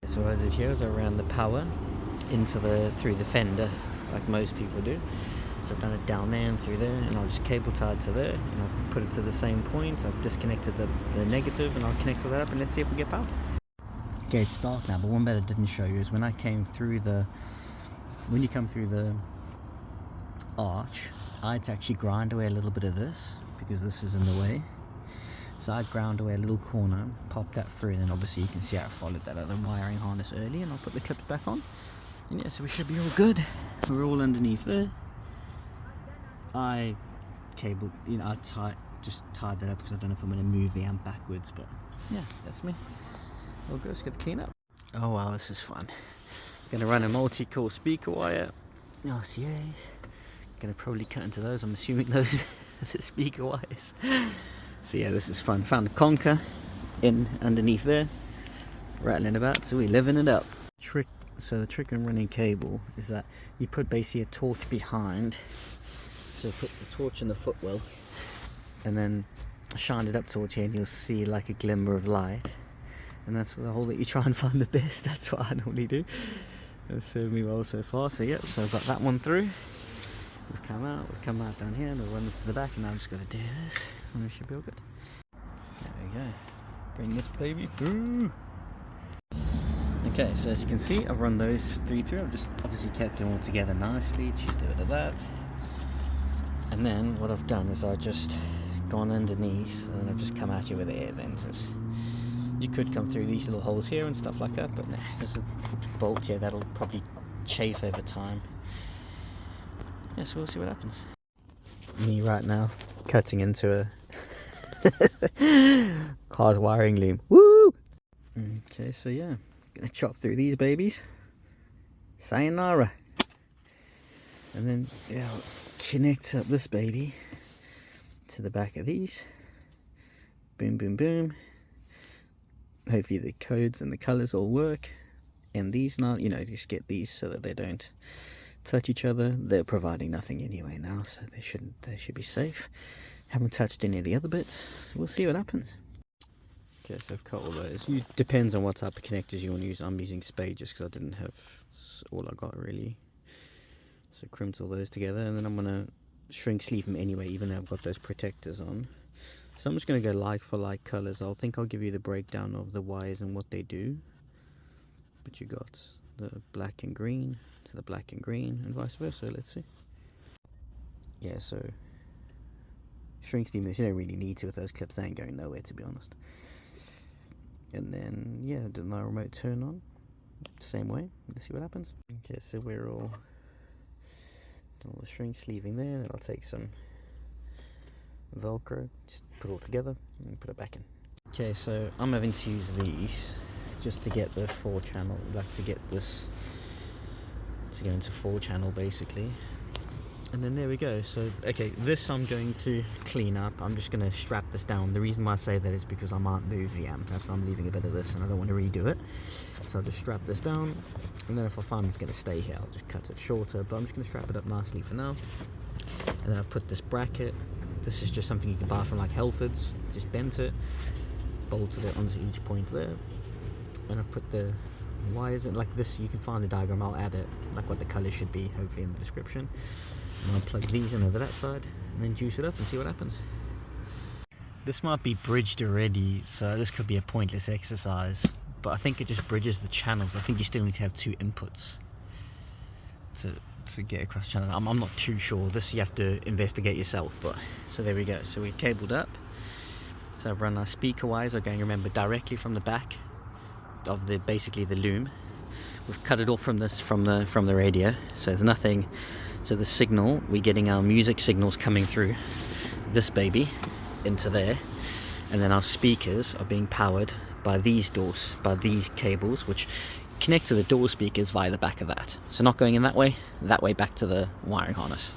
So what I did here is I ran the power through the fender, like most people do. So I've done it down there and through there, and I'll just cable tie it to there, and I've put it to the same point. I've disconnected the negative, and I'll connect all that up, and let's see if we get power. Okay, it's dark now, but one bit I didn't show you is when you come through the arch, I had to actually grind away a little bit of this, because this is in the way. So I ground away a little corner, popped that through, and then obviously you can see I followed that other wiring harness early, and I'll put the clips back on. And yeah, so we should be all good. We're all underneath there. I just tied that up because I don't know if I'm going to move the amp backwards, but yeah, that's me. All good, let's get the clean up. Oh wow, this is fun. Going to run a multi-core speaker wire, RCA. Going to probably cut into those, I'm assuming those are the speaker wires. So yeah, this is fun. Found a conker in underneath there, rattling about, so we're living it up. So the trick in running cable is that you put basically a torch behind. So put the torch in the footwell, and then shine it up towards here, and you'll see like a glimmer of light. And that's the hole that you try and find the best. That's what I normally do. It's served me well so far. So yeah, so I've got that one through. We'll come out down here, and we'll run this to the back, and now I'm just going to do this, and we should be all good. There we go. Bring this baby through. Okay, so as you can see, I've run those three through. I've just obviously kept them all together nicely. Just do it like that. And then what I've done is I've just gone underneath, and then I've just come at you with the air ventilers. You could come through these little holes here and stuff like that, but no, there's a bolt here that'll probably chafe over time. Yeah, so we'll see what happens. Me right now, cutting into a car's wiring loom. Woo! Okay, so yeah, gonna chop through these babies. Sayonara. And then, yeah, I'll connect up this baby to the back of these. Boom, boom, boom. Hopefully the codes and the colors all work. And these now, just get these so that they don't touch each other. They're providing nothing anyway now, so they should be safe. Haven't touched any of the other bits. We'll see what happens. Okay, so I've cut all those. Depends on what type of connectors you want to use. I'm using spade just because I didn't have all I got really. So crimped all those together, and then I'm gonna shrink sleeve them anyway, even though I've got those protectors on. So I'm just gonna go like for like colors. I'll give you the breakdown of the wires and what they do. But you got the black and green to the black and green, and vice versa. Let's see. Yeah, so shrink sleeve this. You don't really need to with those clips. They ain't going nowhere, to be honest. And then yeah, did my remote turn on? Same way. Let's see what happens. Okay, so we're all done all the shrink sleeving there, and I'll take some Velcro, just put it all together and put it back in. Okay, so I'm having to use these just to get the 4-channel, like to get this to go into 4-channel basically. And then there we go. So okay, this I'm going to clean up. I'm just going to strap this down. The reason why I say that is because I might move the amp. That's why I'm leaving a bit of this, and I don't want to redo it. So I'll just strap this down, and then if I find it's going to stay here, I'll just cut it shorter. But I'm just going to strap it up nicely for now. And then I've put this bracket. This is just something you can buy from like Helford's. Just bent it, bolted it onto each point there, and I've put the wires in like this. You can find the diagram. I'll add it, like what the color should be, hopefully in the description. And I'll plug these in over that side, and then juice it up and see what happens. This might be bridged already, so this could be a pointless exercise, but I think it just bridges the channels. I think you still need to have 2 inputs to get across channels. I'm not too sure. This you have to investigate yourself, but so there we go. So we cabled up. So I've run our speaker wires, are going, remember, directly from the back of basically the loom. We've cut it off from the radio, so there's nothing. So the signal, we're getting our music signals coming through this baby into there, and then our speakers are being powered by these cables, which connect to the door speakers via the back of that. So not going in that way back to the wiring harness.